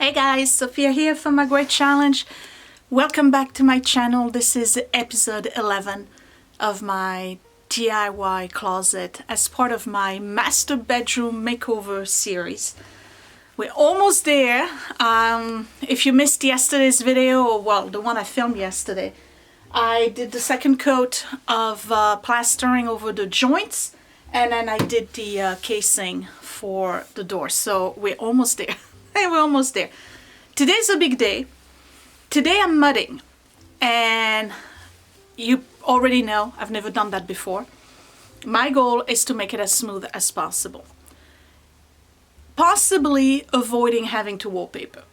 Hey guys, Sophia here from My Great Challenge. Welcome back to my channel. This is episode 11 of my DIY closet as part of my master bedroom makeover series. We're almost there. If you missed yesterday's video, or well, the one I filmed yesterday, I did the second coat of plastering over the joints, and then I did the casing for the door. So we're almost there. We're almost there. Today's a big day. Today I'm mudding, and you already know I've never done that before. My goal is to make it as smooth as possible, possibly avoiding having to wallpaper.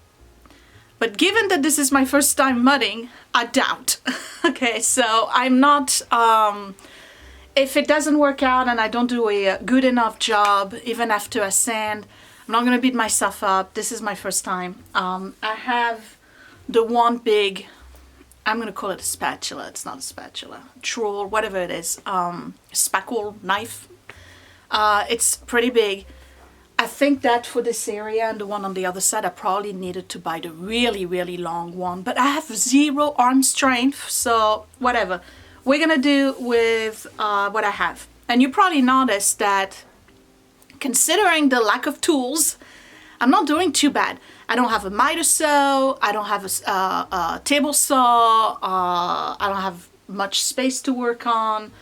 But given that this is my first time mudding, I doubt. Okay, so I'm not, if it doesn't work out and I don't do a good enough job, even after I sand, I'm not gonna beat myself up. This is my first time. I have the one big, I'm gonna call it a spatula. It's not a spatula, trowel, whatever it is, spackle knife. It's pretty big. I think that for this area and the one on the other side, I probably needed to buy the really, really long one, but I have zero arm strength, so whatever. We're gonna do with what I have. And you probably noticed that considering the lack of tools, I'm not doing too bad. I don't have a miter saw, I don't have a table saw, I don't have much space to work on.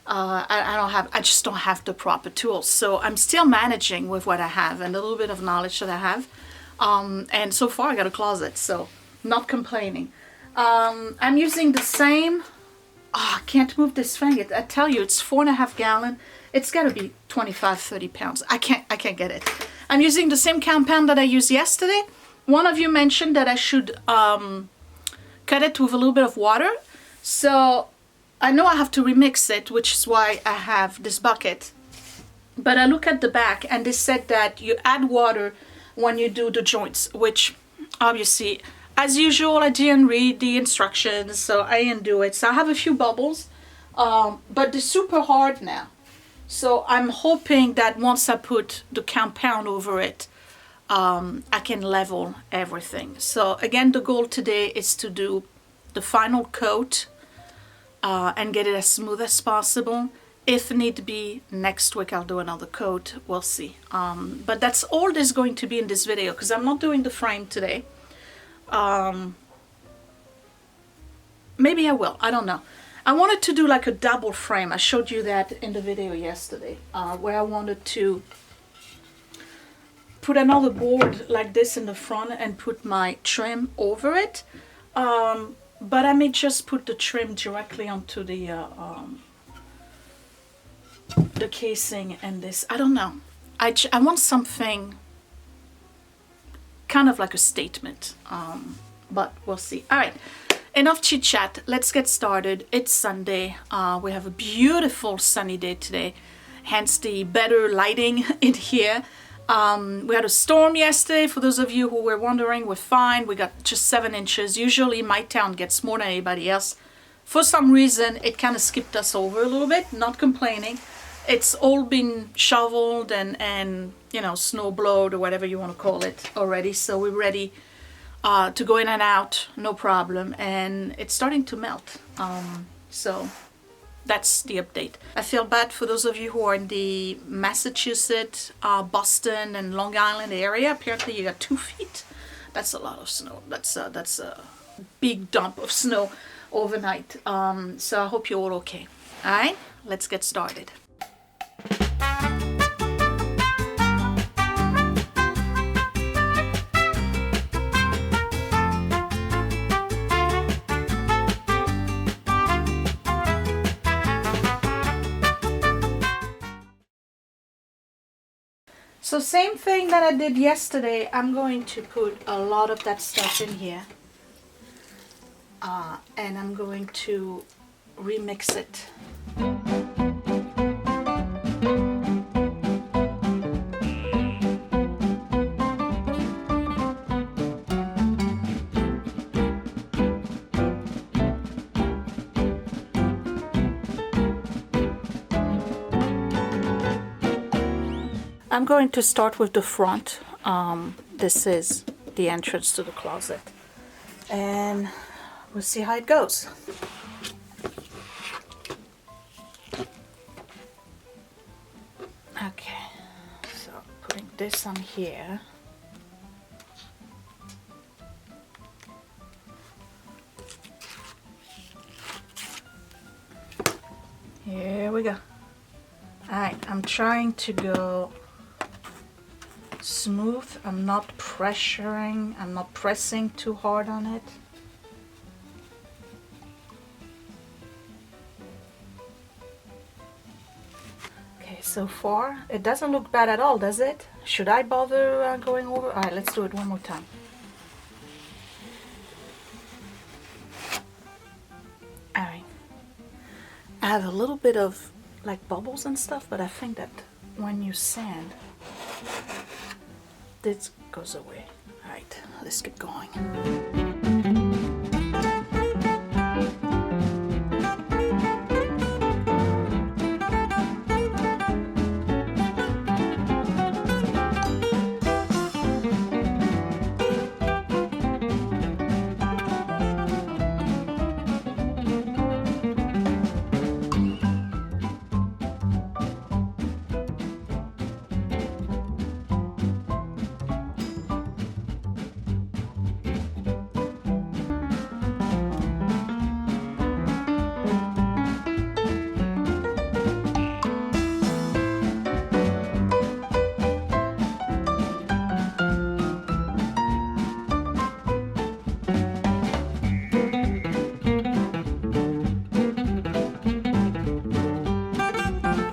I just don't have the proper tools. So I'm still managing with what I have and a little bit of knowledge that I have. And so far I got a closet, so not complaining. I'm using the same, I can't move this thing. I tell you, it's 4.5 gallon. It's gotta be 25, 30 pounds. I can't get it. I'm using the same compound that I used yesterday. One of you mentioned that I should cut it with a little bit of water. So I know I have to remix it, which is why I have this bucket. But I look at the back and they said that you add water when you do the joints, which obviously, as usual, I didn't read the instructions, so I didn't do it. So I have a few bubbles, but they're super hard now. So I'm hoping that once I put the compound over it, I can level everything. So again, the goal today is to do the final coat and get it as smooth as possible. If need be, next week I'll do another coat. We'll see. But that's all there's going to be in this video, because I'm not doing the frame today. Maybe I will. I don't know. I wanted to do like a double frame. I showed you that in the video yesterday, where I wanted to put another board like this in the front and put my trim over it. But I may just put the trim directly onto the casing and this. I don't know. I want something kind of like a statement, but we'll see. All right. Enough chit chat, let's get started. It's Sunday. We have a beautiful sunny day today, hence the better lighting in here. We had a storm yesterday. For those of you who were wondering, we're fine. We got just 7 inches. Usually my town gets more than anybody else. For some reason, it kind of skipped us over a little bit, not complaining. It's all been shoveled and you know, snow blowed or whatever you want to call it already. So we're ready to go in and out, no problem, and it's starting to melt. So that's the update. I feel bad for those of you who are in the Massachusetts, Boston, and Long Island area. Apparently, you got 2 feet. That's a lot of snow. That's a big dump of snow overnight. So I hope you're all okay. All right, let's get started. So same thing that I did yesterday, I'm going to put a lot of that stuff in here. And I'm going to remix it. I'm going to start with the front. This is the entrance to the closet. And we'll see how it goes. Okay, so putting this on here. Here we go. Alright, I'm trying to go smooth. I'm not pressuring, I'm not pressing too hard on it. Okay, so far it doesn't look bad at all, does it? Should I bother going over? Alright, let's do it one more time. Alright. I have a little bit of like bubbles and stuff, but I think that when you sand, this goes away. Alright, let's get going.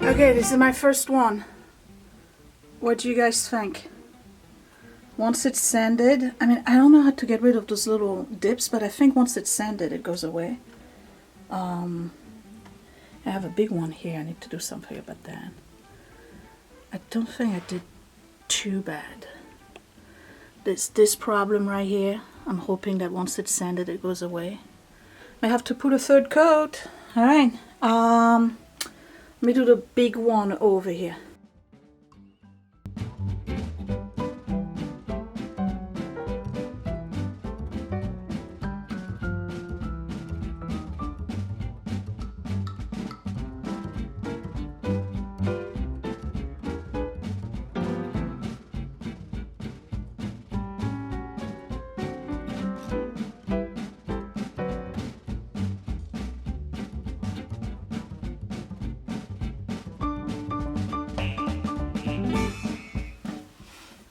Okay, this is my first one. What do you guys think? Once it's sanded, I mean, I don't know how to get rid of those little dips, but I think once it's sanded, it goes away. I have a big one here. I need to do something about that. I don't think I did too bad. This problem right here, I'm hoping that once it's sanded, it goes away. I have to put a third coat. All right. Let me do the big one over here.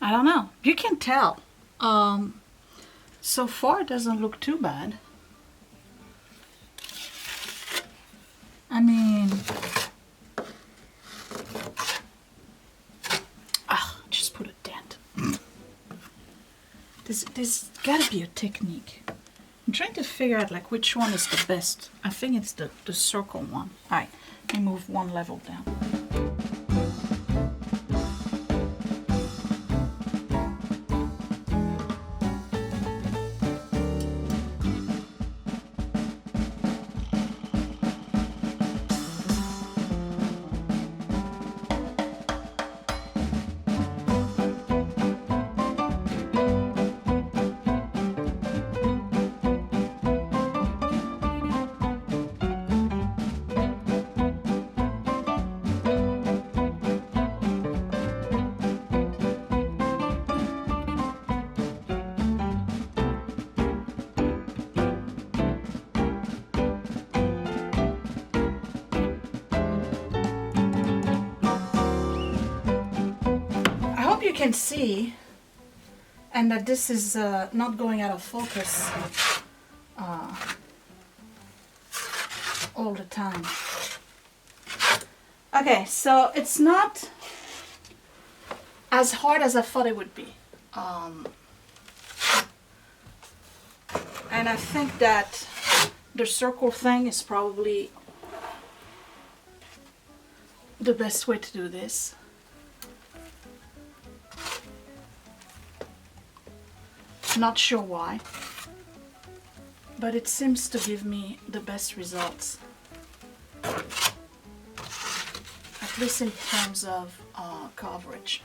I don't know. You can tell. So far it doesn't look too bad. I mean, just put a dent. There's gotta be a technique. I'm trying to figure out like which one is the best. I think it's the circle one. All right, let me move one level down. You can see, and that this is not going out of focus all the time. Okay, so it's not as hard as I thought it would be, and I think that the circle thing is probably the best way to do this. Not sure why, but it seems to give me the best results, at least in terms of coverage.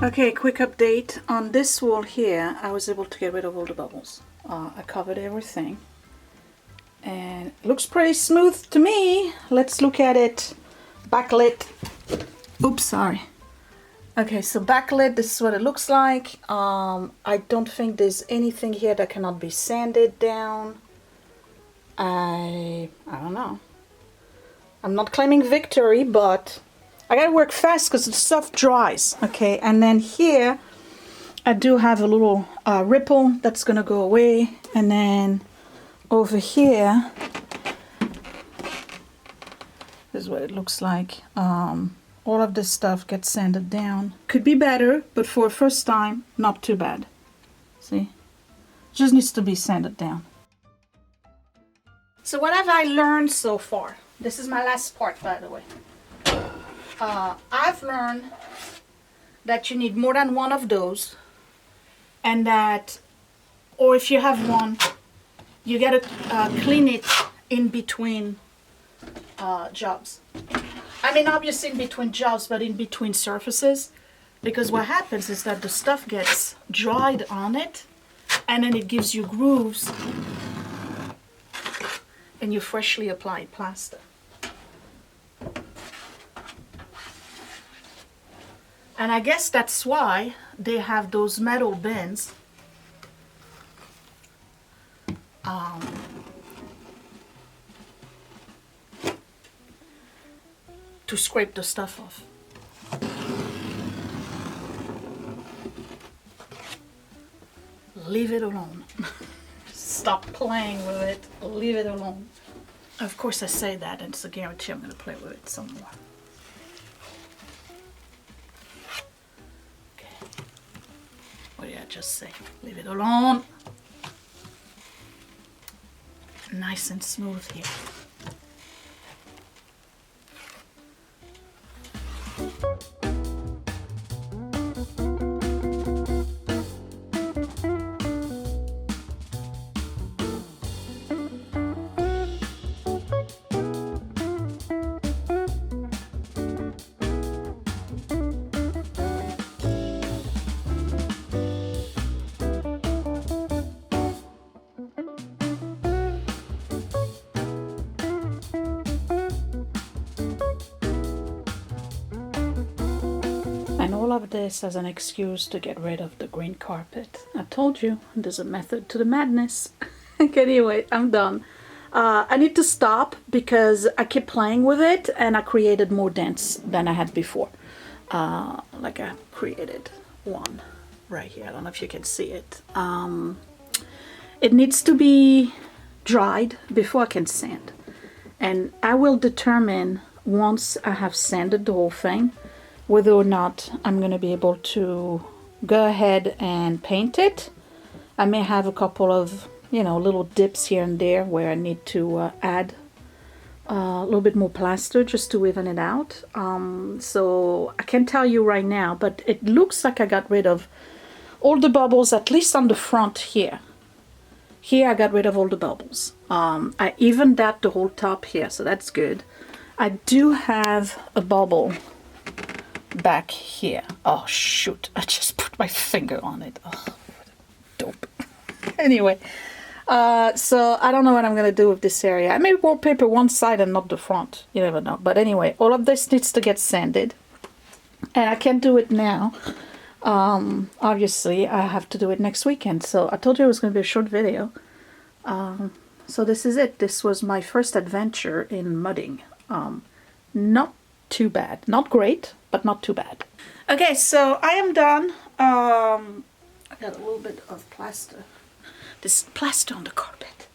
Okay, quick update on this wall here. I was able to get rid of all the bubbles. I covered everything and it looks pretty smooth to me. Let's look at it backlit. Oops, sorry. Okay, so backlit, this is what it looks like. I don't think there's anything here that cannot be sanded down. I don't know. I'm not claiming victory, but I gotta work fast because the stuff dries. Okay, and then here I do have a little ripple that's gonna go away, and then over here, this is what it looks like. All of this stuff gets sanded down. Could be better, but for a first time, not too bad. See? Just needs to be sanded down. So what have I learned so far? This is my last part, by the way. I've learned that you need more than one of those, and that, or if you have one, you gotta clean it in between jobs. I mean, obviously in between jobs, but in between surfaces, because what happens is that the stuff gets dried on it, and then it gives you grooves, and you freshly apply plaster. And I guess that's why they have those metal bins to scrape the stuff off. Leave it alone. Stop playing with it. Leave it alone. Of course I say that, and it's a guarantee I'm going to play with it some more. Okay. What did I just say? Leave it alone. Nice and smooth here. And all of this as an excuse to get rid of the green carpet. I told you, there's a method to the madness. Anyway, I'm done. I need to stop because I keep playing with it and I created more dents than I had before. Like I created one right here. I don't know if you can see it. It needs to be dried before I can sand. And I will determine once I have sanded the whole thing whether or not I'm going to be able to go ahead and paint it. I may have a couple of, you know, little dips here and there where I need to add a little bit more plaster just to even it out. So I can't tell you right now, but it looks like I got rid of all the bubbles, at least on the front here. Here I got rid of all the bubbles. I evened out the whole top here, so that's good. I do have a bubble back here. Oh shoot, I just put my finger on it. Oh, dope. Anyway, so I don't know what I'm gonna do with this area. I may wallpaper one side and not the front, you never know. But anyway, all of this needs to get sanded and I can't do it now. Obviously I have to do it next weekend, so I told you it was gonna be a short video. So this is it. This was my first adventure in mudding. Not too bad, not great, but not too bad. Okay, so I am done. I got a little bit of plaster. This plaster on the carpet.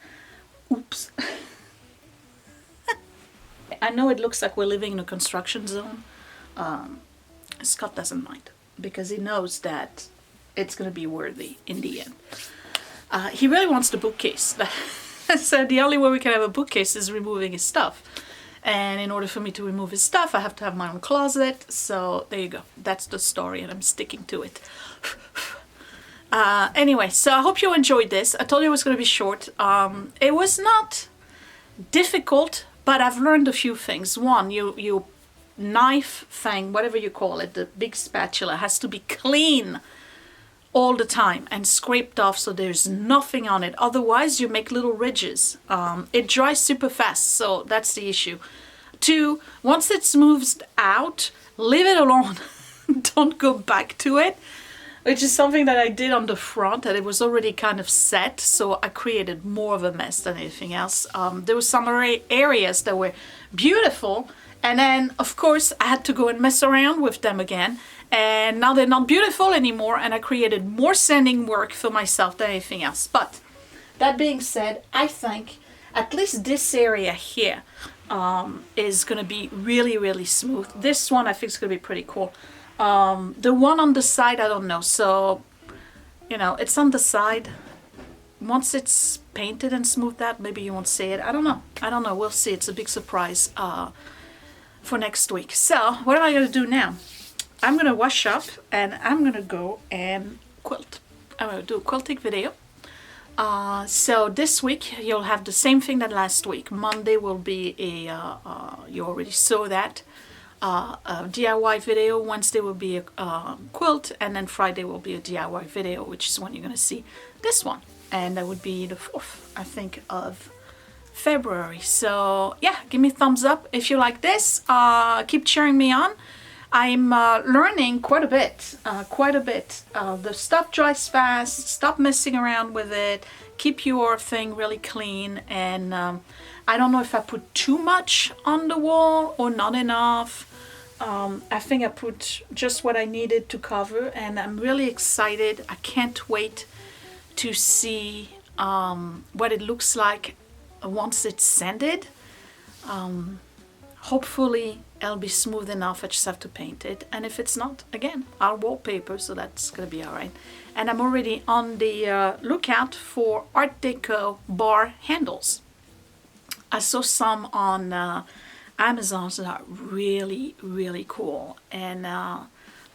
Oops. I know it looks like we're living in a construction zone. Scott doesn't mind because he knows that it's going to be worthy in the end. He really wants the bookcase. So the only way we can have a bookcase is removing his stuff. And in order for me to remove his stuff, I have to have my own closet. So there you go. That's the story and I'm sticking to it. Anyway, so I hope you enjoyed this. I told you it was going to be short. It was not difficult, but I've learned a few things. One, you knife thing, whatever you call it, the big spatula, has to be clean all the time and scraped off so there's nothing on it. Otherwise you make little ridges. It dries super fast, so that's the issue. 2, once it smooths out, leave it alone. Don't go back to it, which is something that I did on the front, and it was already kind of set, so I created more of a mess than anything else. There were some areas that were beautiful, and then of course I had to go and mess around with them again, and now they're not beautiful anymore, and I created more sanding work for myself than anything else. But that being said, I think at least this area here is gonna be really, really smooth. This one I think is gonna be pretty cool. The one on the side, I don't know. So, you know, it's on the side. Once it's painted and smoothed out, maybe you won't see it. I don't know. I don't know. We'll see. It's a big surprise for next week. So, what am I going to do now? I'm going to wash up and I'm going to go and quilt. I'm going to do a quilting video. So this week you'll have the same thing that last week. Monday will be a, you already saw that, a DIY video. Wednesday will be a quilt, and then Friday will be a DIY video, which is when you're going to see this one. And that would be the 4th, I think, of February. So yeah, give me a thumbs up if you like this. Keep cheering me on. I'm learning quite a bit, The stuff dries fast, stop messing around with it, keep your thing really clean, and I don't know if I put too much on the wall or not enough. I think I put just what I needed to cover, and I'm really excited. I can't wait to see what it looks like once it's sanded. Hopefully it'll be smooth enough. I just have to paint it, and if it's not, again, I'll wallpaper, so that's gonna be all right. And I'm already on the lookout for Art Deco bar handles. I saw some on Amazon that are really, really cool, and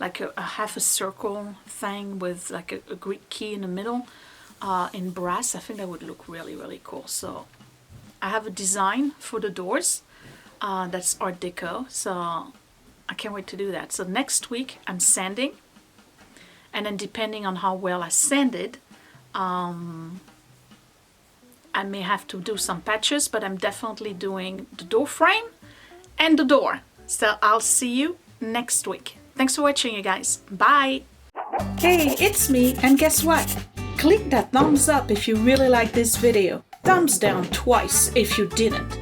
like a half a circle thing with like a Greek key in the middle in brass. I think that would look really, really cool. So I have a design for the doors. That's Art Deco, so I can't wait to do that. So next week I'm sanding, and then depending on how well I sanded, I may have to do some patches, but I'm definitely doing the door frame and the door. So I'll see you next week. Thanks for watching, you guys. Bye! Hey, it's me, and guess what? Click that thumbs up if you really like this video. Thumbs down twice if you didn't.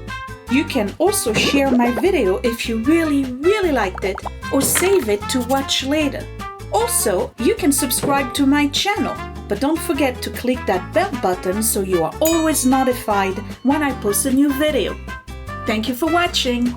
You can also share my video if you really, really liked it, or save it to watch later. Also, you can subscribe to my channel, but don't forget to click that bell button so you are always notified when I post a new video. Thank you for watching.